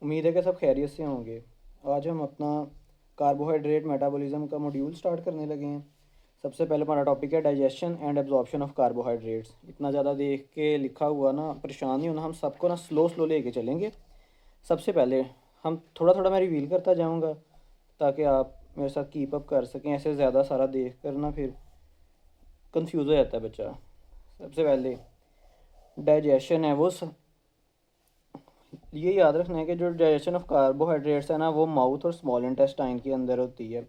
उम्मीद है कि सब खैरियत से होंगे। आज हम अपना कार्बोहाइड्रेट मेटाबॉलिज्म का मॉड्यूल स्टार्ट करने लगे हैं। सबसे पहले हमारा टॉपिक है digestion and absorption of carbohydrates. इतना ज़्यादा देख के लिखा हुआ ना परेशान नहीं होना, हम सबको ना स्लो स्लो लेके चलेंगे। सबसे पहले हम थोड़ा थोड़ा मैं रिवील करता जाऊँगा ताकि आप मेरे साथ कीप अप कर सकें। ऐसे ज़्यादा सारा देख कर ना फिर कंफ्यूज हो जाता है बच्चा। सबसे पहले डाइजेशन है वो ये याद रखना है कि जो डाइजेशन ऑफ कार्बोहाइड्रेट्स है ना वो माउथ और स्मॉल इंटेस्टाइन के अंदर होती है,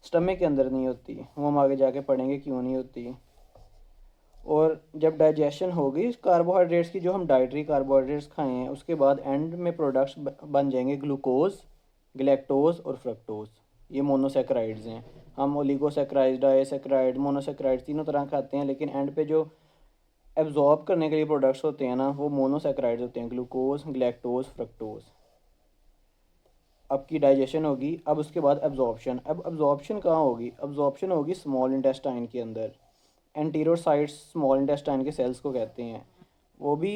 स्टमक के अंदर नहीं होती। वो हम आगे जाके पढ़ेंगे क्यों नहीं होती। और जब डाइजेशन होगी कार्बोहाइड्रेट्स की, जो हम डाइटरी कार्बोहाइड्रेट्स खाए हैं, उसके बाद एंड में प्रोडक्ट्स बन जाएंगे ग्लूकोज, ग्लैक्टोज और फ्रक्टोज। ये मोनोसेक्राइड्स हैं। हम ओलिगोसेक्राइड्स, डाइसेक्राइड, मोनोसेक्राइड्स तीनों तरह खाते हैं, लेकिन एंड पे जो एब्जॉर्ब करने के लिए प्रोडक्ट्स होते हैं ना वो मोनोसेक्राइड्स होते हैं, ग्लूकोज, ग्लैक्टोज, फ्रक्टोज। अब की डाइजेशन होगी, अब उसके बाद एब्जॉर्प्शन। अब एब्जॉर्प्शन कहाँ होगी? एब्जॉर्प्शन होगी स्मॉल इंटेस्टाइन के अंदर। एंटीरोसाइट्स स्मॉल इंटेस्टाइन के सेल्स को कहते हैं। वो भी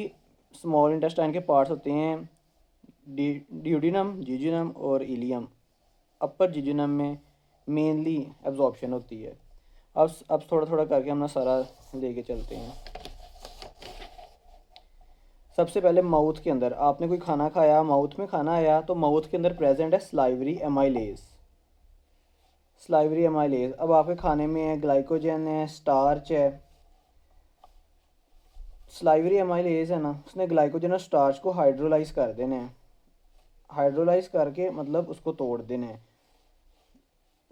स्मॉल इंटेस्टाइन के पार्ट्स होते हैं, ड्यूडिनम, जिजिनम और इलियम। अपर जिजिनम में मेनली एब्जॉर्प्शन होती है। अब थोड़ा थोड़ा करके हम ना सारा लेके चलते हैं। सबसे पहले माउथ के अंदर आपने कोई खाना खाया, माउथ में खाना आया, तो माउथ के अंदर प्रेजेंट है स्लाइवरी एमाइलेज। स्लाइवरी एमाइलेज अब आपके खाने में है, ग्लाइकोजन है, स्टार्च है। स्लाइवरी एमाइलेज है ना, उसने ग्लाइकोजन और स्टार्च को हाइड्रोलाइज कर देना है। हाइड्रोलाइज करके मतलब उसको तोड़ देना है।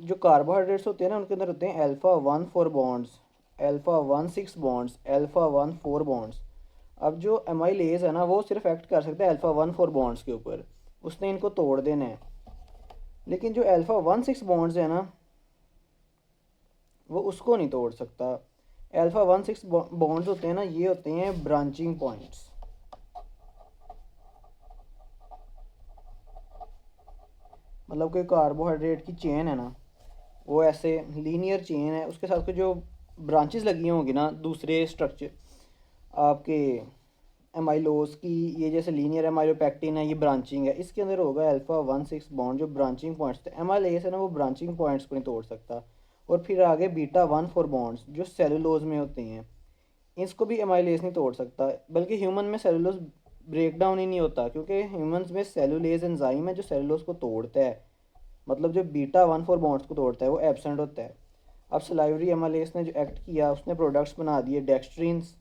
जो कार्बोहाइड्रेट्स होते हैं ना उनके अंदर होते हैं alpha 1 4 bonds, alpha 1 6 bonds, alpha 1 4 bonds. अब जो एमाइलेज है ना वो सिर्फ एक्ट कर सकता है अल्फ़ा 1 4 बॉन्ड्स के ऊपर। उसने इनको तोड़ देना है। लेकिन जो अल्फ़ा 1 6 बॉन्ड्स है ना वो उसको नहीं तोड़ सकता। अल्फ़ा 1 6 बॉन्ड्स होते हैं ना, ये होते हैं ब्रांचिंग पॉइंट्स। मतलब कोई कार्बोहाइड्रेट की चेन है ना, वो ऐसे लीनियर चेन है, उसके साथ जो ब्रांचेस लगी होंगी ना दूसरे स्ट्रक्चर आपके एमाइलोज की, ये जैसे लीनियर एमाइलोपेक्टिन है, ये ब्रांचिंग है, इसके अंदर होगा अल्फ़ा 1 6 बॉन्ड जो ब्रांचिंग पॉइंट्स थे। एमाइलेज है ना वो ब्रांचिंग पॉइंट्स को नहीं तोड़ सकता। और फिर आगे बीटा 1 4 बॉन्ड्स जो सेलुलोज में होते हैं, इसको भी एमाइलेज नहीं तोड़ सकता। बल्कि ह्यूमन में सेलुलोज ब्रेक डाउन ही नहीं होता, क्योंकि ह्यूमंस में सेलुलेज एंजाइम है जो सेलुलोज को तोड़ता है। मतलब जो बीटा 1 4 बॉन्ड्स को तोड़ता है वो एब्सेंट होता है। अब सलाइवरी एमाइलेज ने जो एक्ट किया, उसने प्रोडक्ट्स बना दिए डेक्सट्रीन्स।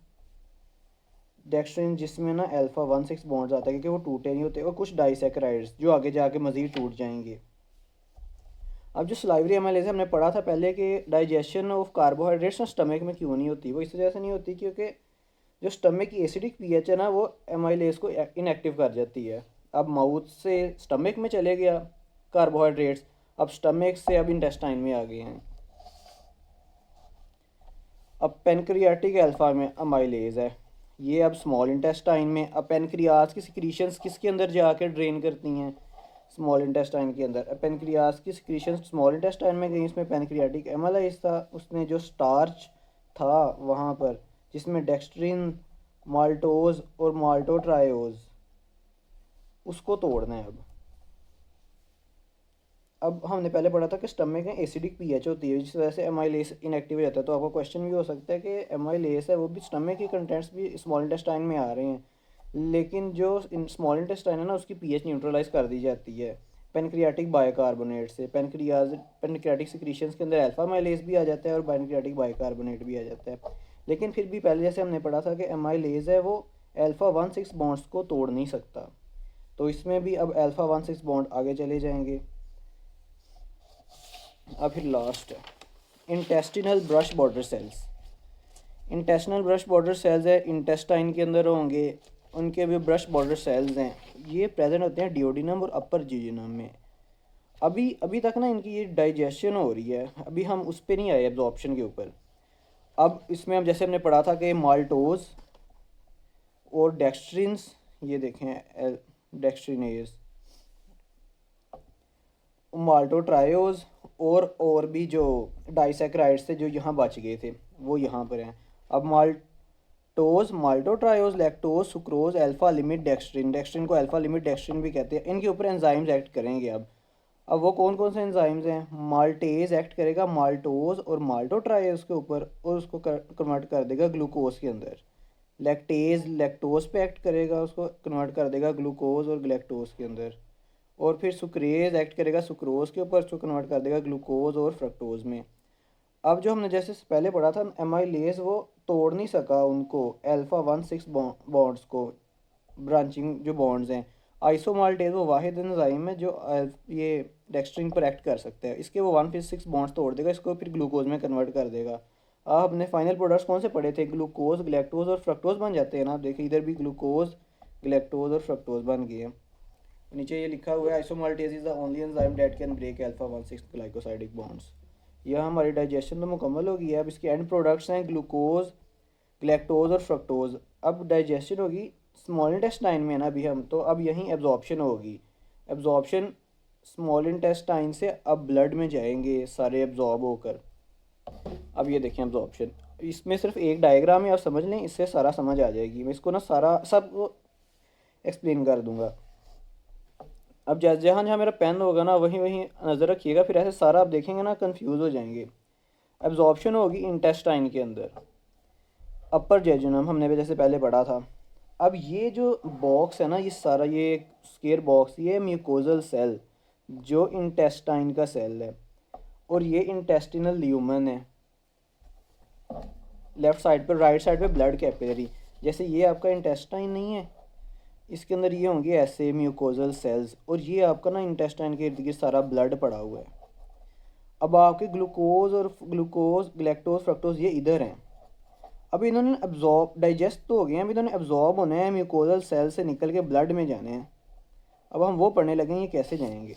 डेक्सट्रिन जिसमें ना अल्फ़ा 1 6 बॉन्ड्स आता है, क्योंकि वो टूटे नहीं होते, और कुछ डाइसेक्राइड्स जो आगे जाके मज़ीद टूट जाएंगे। अब जो सलाइवरी एमाइलेज हमने पढ़ा था पहले कि डाइजेशन ऑफ कार्बोहाइड्रेट्स ना स्टमक में क्यों नहीं होती, वो इस वजह से नहीं होती क्योंकि जो स्टमक की एसिडिक पीएच है ना वो एमाइलेज को इनएक्टिव कर जाती है। अब माउथ से स्टमक में चले गया कार्बोहाइड्रेट्स, अब स्टमक से अब इंटेस्टाइन में आ गए हैं। अब पेनक्रियाटिक अल्फा में अमाइलेज है, ये अब स्मॉल इंटेस्टाइन में। अब पेनक्रियाज की सिक्रीशंस किसके अंदर जाकर ड्रेन करती हैं? स्मॉल इंटेस्टाइन के अंदर। अब पेनक्रियाज की सिक्रीशंस स्मॉल इंटेस्टाइन में गई, इसमें पेनक्रियाटिक एमाइलेज था, उसने जो स्टार्च था वहाँ पर, जिसमें डेक्सट्रिन, माल्टोज और माल्टोट्रायोज, उसको तोड़ना है। अब हमने पहले पढ़ा था कि स्टमक में एसिडिक पीएच होती है, जिस वजह से एमाइलेस इनएक्टिव हो जाता है। तो आपका क्वेश्चन भी हो सकता है कि एमाइलेस है वो भी स्टमक के कंटेंट्स भी स्मॉल इंटेस्टाइन में आ रहे हैं, लेकिन जो स्मॉल इंटेस्टाइन है ना उसकी पीएच न्यूट्रलाइज कर दी जाती है पेनक्रियाटिक बाइकार्बोनेट से। पेनक्रियाटिक सिक्रीशंस के अंदर अल्फा माइलेज भी आ जाता है और पेनक्रियाटिक बाइकार्बोनेट भी आ जाता है। लेकिन फिर भी पहले जैसे हमने पढ़ा था कि एमाइलेज है वो अल्फ़ा 1 6 बॉन्ड्स को तोड़ नहीं सकता। तो इसमें भी अब अल्फ़ा 1 6 बॉन्ड आगे चले जाएंगे। अब फिर लास्ट है intestinal brush border cells. Intestinal brush border cells है, इंटेस्टाइन के अंदर होंगे, उनके भी ब्रश बॉर्डर सेल्स हैं। ये प्रेजेंट होते हैं डिओडिनम और अपर जिजिनम में। अभी अभी तक ना इनकी ये डाइजेशन हो रही है, अभी हम उस पर नहीं आए एब्जॉर्प्शन के ऊपर। अब इसमें हम जैसे हमने पढ़ा था कि माल्टोज और डेक्सट्रिन्स, ये देखें डेक्सट्रिनेज, माल्टोट्रायोज और भी जो डाइसेक्राइड्स थे जो यहाँ बच गए थे वो यहाँ पर हैं। अब fructose, maltotriose, lactose, sucrose, alpha limit dextrin, dextrin को अल्फा लिमिट डेक्स्ट्रिन भी कहते हैं, इनके ऊपर एंजाइम्स एक्ट करेंगे। अब वो कौन कौन से एंजाइम्स हैं? माल्टेज एक्ट करेगा माल्टोज और माल्टोट्रायोज के ऊपर और उसको कन्वर्ट कर देगा ग्लूकोज के अंदर। लैक्टेज लैक्टोज पे एक्ट करेगा, उसको कन्वर्ट कर देगा ग्लूकोज और ग्लैक्टोज के अंदर। और फिर सुक्रेज एक्ट करेगा सुक्रोज के ऊपर, उसको कन्वर्ट कर देगा ग्लूकोज और फ्रक्टोज में। अब जो हमने जैसे पहले पढ़ा था एमाइलेज, वो तोड़ नहीं सका उनको अल्फा 1,6 बॉन्ड्स को, ब्रांचिंग जो बॉन्ड्स हैं। आइसोमाल्टेज वो वाहिद एंजाइम है जो ये डेक्स्ट्रिन पर एक्ट कर सकता है, इसके वो 1,6 बॉन्ड्स तोड़ देगा, इसको फिर ग्लूकोज में कन्वर्ट कर देगा। आप अपने फाइनल प्रोडक्ट्स कौन से पढ़े थे? ग्लूकोज, ग्लैक्टोज और फ्रक्टोज बन जाते हैं ना। आप देखिए इधर भी ग्लूकोज, ग्लैक्टोज और फ्रक्टोज बन गए। नीचे ये लिखा हुआ है isomaltase is the only enzyme that can break alpha 1,6 glycosidic bonds. यह हमारी डाइजेशन तो मुकम्मल हो गई है। अब इसके एंड प्रोडक्ट्स हैं ग्लूकोज, ग्लैक्टोज और फ्रक्टोज। अब डाइजेशन होगी स्मॉल इंटेस्टाइन में ना अभी हम, तो अब यहीं एब्जॉर्प्शन होगी। एब्जॉर्प्शन स्मॉल इंटेस्टाइन से अब ब्लड में जाएंगे सारे एब्जॉर्ब होकर। अब ये देखें एब्जॉर्प्शन, इसमें सिर्फ एक डायग्राम है, आप समझ लें, इससे सारा समझ आ जाएगी। मैं इसको ना सारा सब एक्सप्लेन कर दूंगा। अब जहाँ जहाँ मेरा पेन होगा ना वहीं वहीं नज़र रखिएगा, फिर ऐसे सारा आप देखेंगे ना कंफ्यूज हो जाएंगे। एब्जॉर्प्शन होगी इंटेस्टाइन के अंदर, अपर जेजुनम हमने भी जैसे पहले पढ़ा था। अब ये जो बॉक्स है ना, ये सारा ये स्क्वायर बॉक्स, ये म्यूकोजल सेल जो इंटेस्टाइन का सेल है, और ये इंटेस्टिनल ल्यूमन है लेफ्ट साइड पर। राइट साइड पे ब्लड कैपिलरी। जैसे ये आपका इंटेस्टाइन नहीं है, इसके अंदर ये होंगे ऐसे म्यूकोजल सेल्स, और ये आपका ना इंटेस्टाइन के इर्द गिर्द सारा ब्लड पड़ा हुआ है। अब आपके ग्लूकोज, ग्लैक्टोज, फ्रक्टोज ये इधर हैं। अब इन्होंने एब्जॉर्ब, डाइजेस्ट तो हो गए हैं, अब इन्होंने एब्जॉर्ब होने हैं, म्यूकोजल सेल से निकल के ब्लड में जाने हैं। अब हम वो पढ़ने लगे ये कैसे जाएंगे।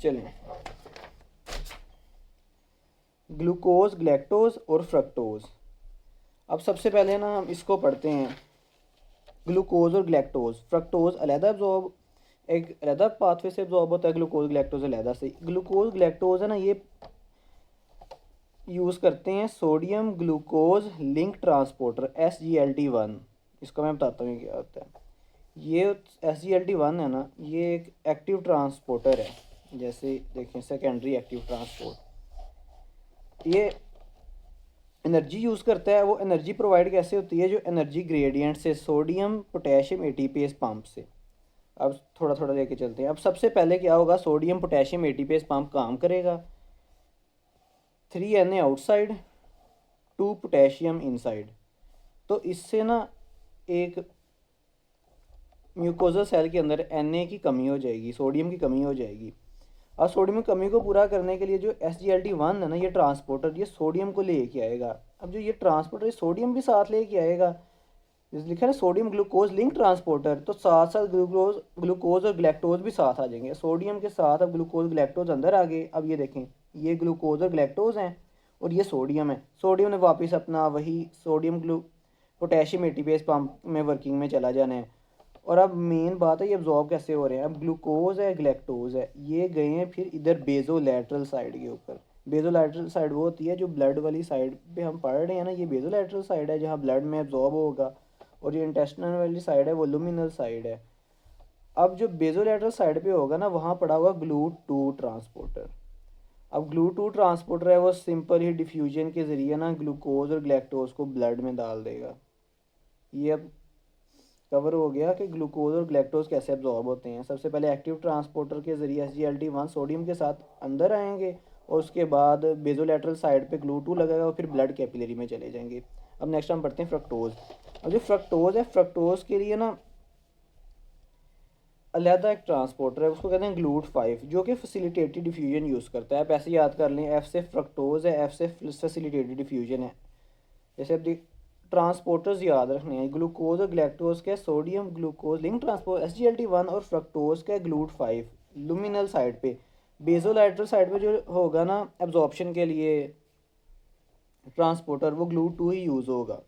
चलें, ग्लूकोज, ग्लैक्टोज और फ्रक्टोज। अब सबसे पहले ना हम इसको पढ़ते हैं, ग्लूकोज और ग्लैक्टोज। फ्रक्टोज अलहदा एब्जॉर्ब, एक अलहदा पाथवे से एब्जॉर्ब होता है, ग्लूकोज ग्लैक्टोज अलहदा से। ग्लूकोज ग्लैक्टोज है ना, ये यूज़ करते हैं sodium glucose link transporter SGLT1। इसका मैं बताता हूँ क्या होता है। ये SGLT1 है ना, ये एक एक्टिव ट्रांसपोर्टर है। जैसे देखें सेकेंडरी एक्टिव ट्रांसपोर्ट, ये एनर्जी यूज़ करता है। वो एनर्जी प्रोवाइड कैसे होती है? जो एनर्जी ग्रेडियंट से, सोडियम पोटेशियम ATPase पंप से। अब थोड़ा थोड़ा लेके चलते हैं। अब सबसे पहले क्या होगा, सोडियम पोटेशियम ATPase पंप काम करेगा, 3Na आउटसाइड, 2 पोटेशियम इनसाइड। तो इससे ना एक म्यूकोजल सेल के अंदर Na की कमी हो जाएगी, सोडियम की कमी हो जाएगी। और सोडियम की कमी को पूरा करने के लिए जो SGLT1 है ना, ये ट्रांसपोर्टर, ये सोडियम को लेके आएगा। अब जो ये ट्रांसपोर्टर सोडियम भी साथ लेके आएगा, जिस लिखा है सोडियम ग्लूकोज लिंक ट्रांसपोर्टर, तो साथ साथ ग्लूकोज और ग्लैक्टोज भी साथ आ जाएंगे। सोडियम के साथ अब ग्लूकोज ग्लैक्टोज अंदर आ गए। अब ये देखें, ये ग्लूकोज और ग्लैक्टोज हैं और ये सोडियम है। सोडियम ने वापस अपना वही सोडियम पोटेशियम ATPase पंप में वर्किंग में चला जाना है। और अब मेन बात है ये अब्जॉर्ब कैसे हो रहे हैं। अब ग्लूकोज है, ग्लैक्टोज है, ये गए हैं फिर इधर बेजोलैटरल साइड के ऊपर। बेजोलैटरल साइड वो होती है जो ब्लड वाली साइड पे हम पढ़ रहे हैं ना, ये बेजोलैटरल साइड है जहाँ ब्लड में अब्जॉर्ब होगा। और ये इंटेस्टिनल वाली साइड है वो लुमिनल साइड है। अब जो बेजोलैटरल साइड पे होगा ना, वहाँ पड़ा हुआ GLUT2 ट्रांसपोर्टर। अब GLUT2 ट्रांसपोर्टर है वो सिंपल ही डिफ्यूजन के ज़रिए ना ग्लूकोज और ग्लैक्टोज को ब्लड में डाल देगा। ये अब कवर हो गया कि ग्लूकोज और ग्लैक्टोज कैसे एब्जॉर्ब होते हैं। सबसे पहले एक्टिव ट्रांसपोर्टर के ज़रिए SGLT1 सोडियम के साथ अंदर आएंगे, और उसके बाद बेजोलैटरल साइड पे GLUT2 लगेगा और फिर ब्लड कैपिलरी में चले जाएंगे। अब नेक्स्ट हम पढ़ते हैं फ्रक्टोज। अब जो फ्रक्टोज है, फ्रक्टोज के लिए ना अलहदा एक ट्रांसपोर्टर है, उसको कहते हैं GLUT5, जो कि फैसिलिटेटेड डिफ्यूजन यूज़ करता है। आप ऐसे याद कर लें, F से फ्रक्टोज है, F से फैसिलिटेटेड डिफ्यूजन है। जैसे अब ट्रांसपोर्टर्स याद रखने हैं, ग्लूकोज और ग्लैक्टोज का sodium glucose link transport SGLT1, और फ्रक्टोज का GLUT5 लुमिनल साइड पे। बेजोलैटरल साइड पे जो होगा ना एब्जॉर्प्शन के लिए ट्रांसपोर्टर, वो GLUT2 ही यूज़ होगा।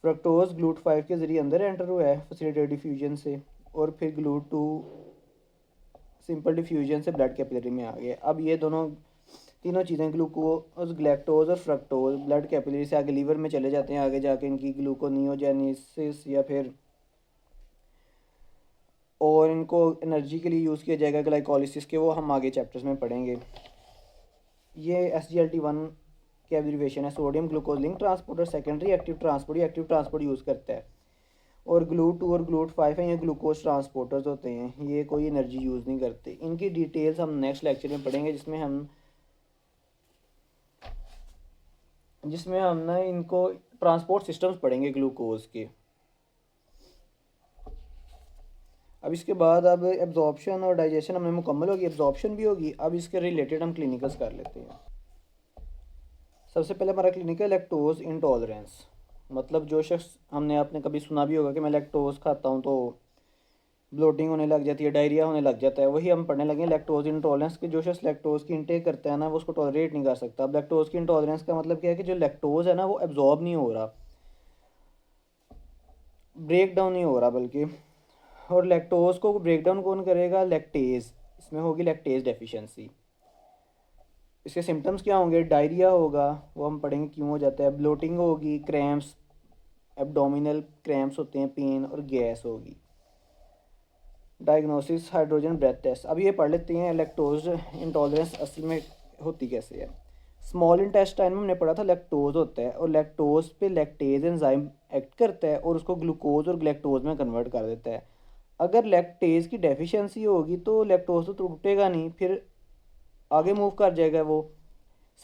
फ्रक्टोज GLUT5 के ज़रिए अंदर एंटर हुआ है फैसिलिटेटेड डिफ्यूजन से, और फिर GLUT2 सिंपल डिफ्यूजन से ब्लड कैपिलरी में आ गया। अब ये दोनों तीनों चीज़ें ग्लूकोज, ग्लैक्टोज और फ्रक्टोज ब्लड कैपिलरी से आगे लीवर में चले जाते हैं, आगे जाके इनकी ग्लूकोनियोजेनेसिस या फिर और इनको एनर्जी के लिए यूज़ किया जाएगा ग्लाइकोलिसिस के, वो हम आगे चैप्टर्स में पढ़ेंगे। ये SGLT1 की एब्रीवेशन है, sodium glucose link transporter secondary active transport, ये एक्टिव ट्रांसपोर्ट यूज़ करता है। और GLUT2 और GLUT5 हैं, ये ग्लूकोज ट्रांसपोर्टर्स होते हैं, ये कोई एनर्जी यूज़ नहीं करते। इनकी डिटेल्स हम नेक्स्ट लेक्चर में पढ़ेंगे, जिसमें हम ना इनको ट्रांसपोर्ट सिस्टम्स पढ़ेंगे ग्लूकोज के। अब इसके बाद अब एब्जॉर्प्शन और डाइजेशन हमें मुकम्मल होगी, एब्जॉर्प्शन भी होगी। अब इसके रिलेटेड हम क्लिनिकल्स कर लेते हैं। सबसे पहले हमारा क्लिनिकल लैक्टोज इंटॉलरेंस, मतलब जो शख्स, हमने आपने कभी सुना भी होगा कि मैं लैक्टोज खाता हूँ तो ब्लोटिंग होने लग जाती है, डायरिया होने लग जाता है, वही हम पढ़ने लगे लैक्टोज इंटॉलरेंस के। जो शख्स लैक्टोज की इंटेक करता है ना, वो उसको टॉलरेट नहीं कर सकता। अब लैक्टोज की इंटॉलरेंस का मतलब क्या है कि जो लैक्टोज है ना वो एब्जॉर्ब नहीं हो रहा, ब्रेक डाउन नहीं हो रहा बल्कि। और लैक्टोज को ब्रेक डाउन कौन करेगा? लैक्टेज, इसमें होगी लैक्टेज डेफिशिएंसी। इसके सिम्टम्स क्या होंगे? डायरिया होगा, वो हम पढ़ेंगे क्यों हो जाता है, ब्लोटिंग होगी, क्रैम्प्स, एब्डोमिनल क्रैम्प्स होते हैं, पेन और गैस होगी। Diagnosis hydrogen breath test. अब ये पढ़ लेते हैं लैक्टोज इंटॉलरेंस असल में होती कैसे है। स्मॉल इंटेस्टाइन में हमने पढ़ा था लैक्टोज होता है और लैक्टोज पे लैक्टेज एंजाइम एक्ट करता है और उसको ग्लूकोज और ग्लैक्टोज में कन्वर्ट कर देता है। अगर लैक्टेज की डेफिशिएंसी होगी तो लैक्टोज तो टूटेगा नहीं, फिर आगे मूव कर जाएगा वो।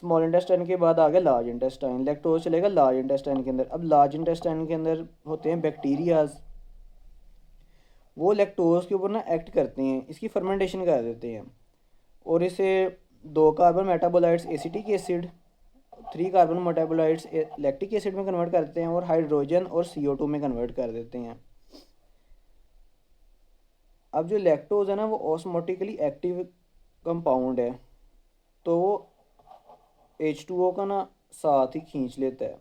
स्मॉल इंटेस्टाइन के बाद आ गया लार्ज इंटेस्टाइन, लैक्टोज चलेगा लार्ज इंटेस्टाइन के अंदर। अब लार्ज इंटेस्टाइन के अंदर होते हैं बैक्टीरियाज, वो लैक्टोज के ऊपर ना एक्ट करते हैं, इसकी फर्मेंटेशन कर देते हैं और इसे 2 carbon metabolites acetic acid, 3 carbon metabolites lactic acid में कन्वर्ट कर देते हैं और हाइड्रोजन और CO2 में कन्वर्ट कर देते हैं। अब जो लैक्टोज है ना वो ऑस्मोटिकली एक्टिव कंपाउंड है, तो वो H2O का ना साथ ही खींच लेता है।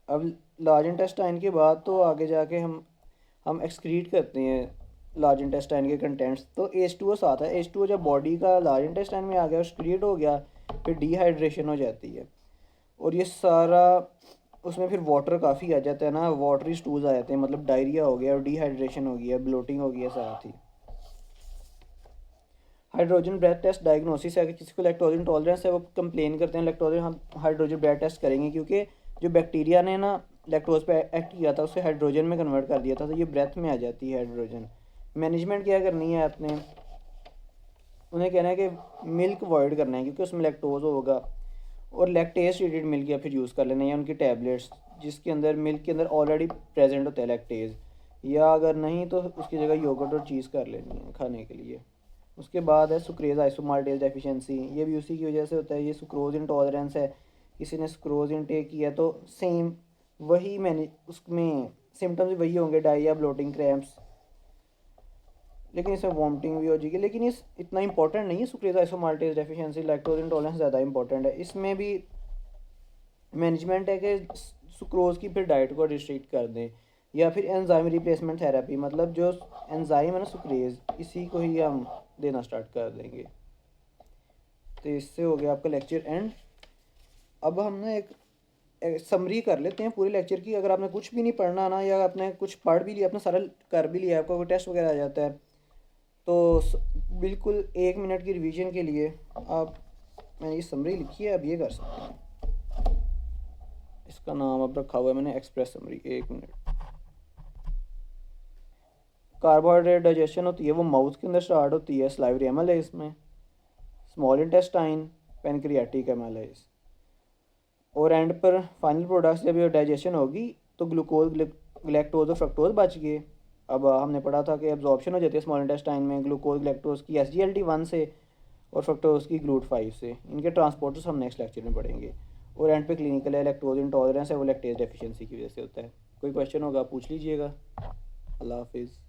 अब लार्ज इंटेस्टाइन के बाद तो आगे जाके हम एक्सक्रीट करते हैं लार्ज इंटेस्टाइन के कंटेंट्स, तो H2O साथ है। H2O जब बॉडी का लार्ज इंटेस्टाइन में आ गया, एक्सक्रीट हो गया, फिर डिहाइड्रेशन हो जाती है और ये सारा उसमें फिर वाटर काफ़ी आ जाता है ना, वाटरी स्टूल्स आ जाते हैं, मतलब डायरिया हो गया और डिहाइड्रेशन हो गया, ब्लोटिंग हो गया साथ ही। हाइड्रोजन ब्रेथ टेस्ट डायग्नोसिस है कि किसी को लैक्टोज इंटॉलरेंस है, वो कंप्लेन करते हैं लैक्टोज, हम हाइड्रोजन ब्रेथ टेस्ट करेंगे क्योंकि जो बैक्टीरिया ने ना लैक्टोज पे एक्ट किया था उसे हाइड्रोजन में कन्वर्ट कर दिया था, तो ये ब्रेथ में आ जाती है हाइड्रोजन। मैनेजमेंट क्या करनी है आपने, उन्हें कहना है कि मिल्क अवॉइड करना है क्योंकि उसमें लैक्टोज होगा, और लैक्टेज ट्रीटेड मिल्क या फिर यूज़ कर लेना है, या उनकी टैबलेट्स जिसके अंदर मिल्क के अंदर ऑलरेडी प्रेजेंट होता है लैक्टेज, या अगर नहीं तो उसकी जगह योगर्ट और चीज़ कर लेनी है खाने के लिए। उसके बाद है सुक्रेज आइसोमाल्टेज डेफिशिएंसी, ये भी उसी की वजह से होता है। ये सुक्रोज इंटॉलरेंस है, किसी ने सुक्रोज इनटेक किया तो सेम वही मैंने उसमें सिम्टम्स भी वही होंगे, डायरिया, ब्लोटिंग, क्रैम्प्स, लेकिन इसमें वॉमिटिंग भी हो जाएगी। लेकिन इस इतना इंपॉर्टेंट नहीं है sucrase isomaltase deficiency, lactose intolerance ज़्यादा इंपॉर्टेंट है। इसमें भी मैनेजमेंट है कि सुक्रोज की फिर डाइट को रिस्ट्रिक्ट कर दें, या फिर एंजाइम रिप्लेसमेंट थेरेपी, मतलब जो एंजाइम है ना सुक्रेज, इसी को ही हम देना स्टार्ट कर देंगे। तो इससे हो गया आपका लेक्चर एंड। अब हम ना एक समरी कर लेते हैं पूरे लेक्चर की। अगर आपने कुछ भी नहीं पढ़ना ना, या आपने कुछ पढ़ भी लिया, आपने सारा कर भी लिया, आपका कोई टेस्ट वगैरह आ जाता है, तो बिल्कुल 1 मिनट की रिवीजन के लिए आप, मैंने ये समरी लिखी है, अब ये कर सकते हैं। इसका नाम अब रखा हुआ है मैंने express summary. 1 minute. Carbohydrate digestion होती है वो माउथ के अंदर स्टार्ट होती है, सलाइवरी एमल है इसमें, स्मॉल इंटेस्टाइन, पेनक्रियाटिक एमल है इस, और एंड पर फाइनल प्रोडक्ट्स जब ये डाइजेशन होगी तो ग्लूकोज, ग्लैक्टोज और फ्रक्टोज बच गए। अब हमने पढ़ा था कि एब्जॉर्प्शन हो जाती है स्मॉल इंटेस्टाइन में ग्लूकोज ग्लैक्टोज की SGLT1 से और फ्रक्टोज की GLUT5 से। इनके ट्रांसपोर्टर्स हम नेक्स्ट लेक्चर में पढ़ेंगे। और एंड पे क्लिनिकल है लैक्टोज इंटॉलरेंस है, वो लैक्टेज डेफिशिएंसी की वजह से होता है। कोई क्वेश्चन होगा पूछ लीजिएगा। अल्लाह हाफिज़।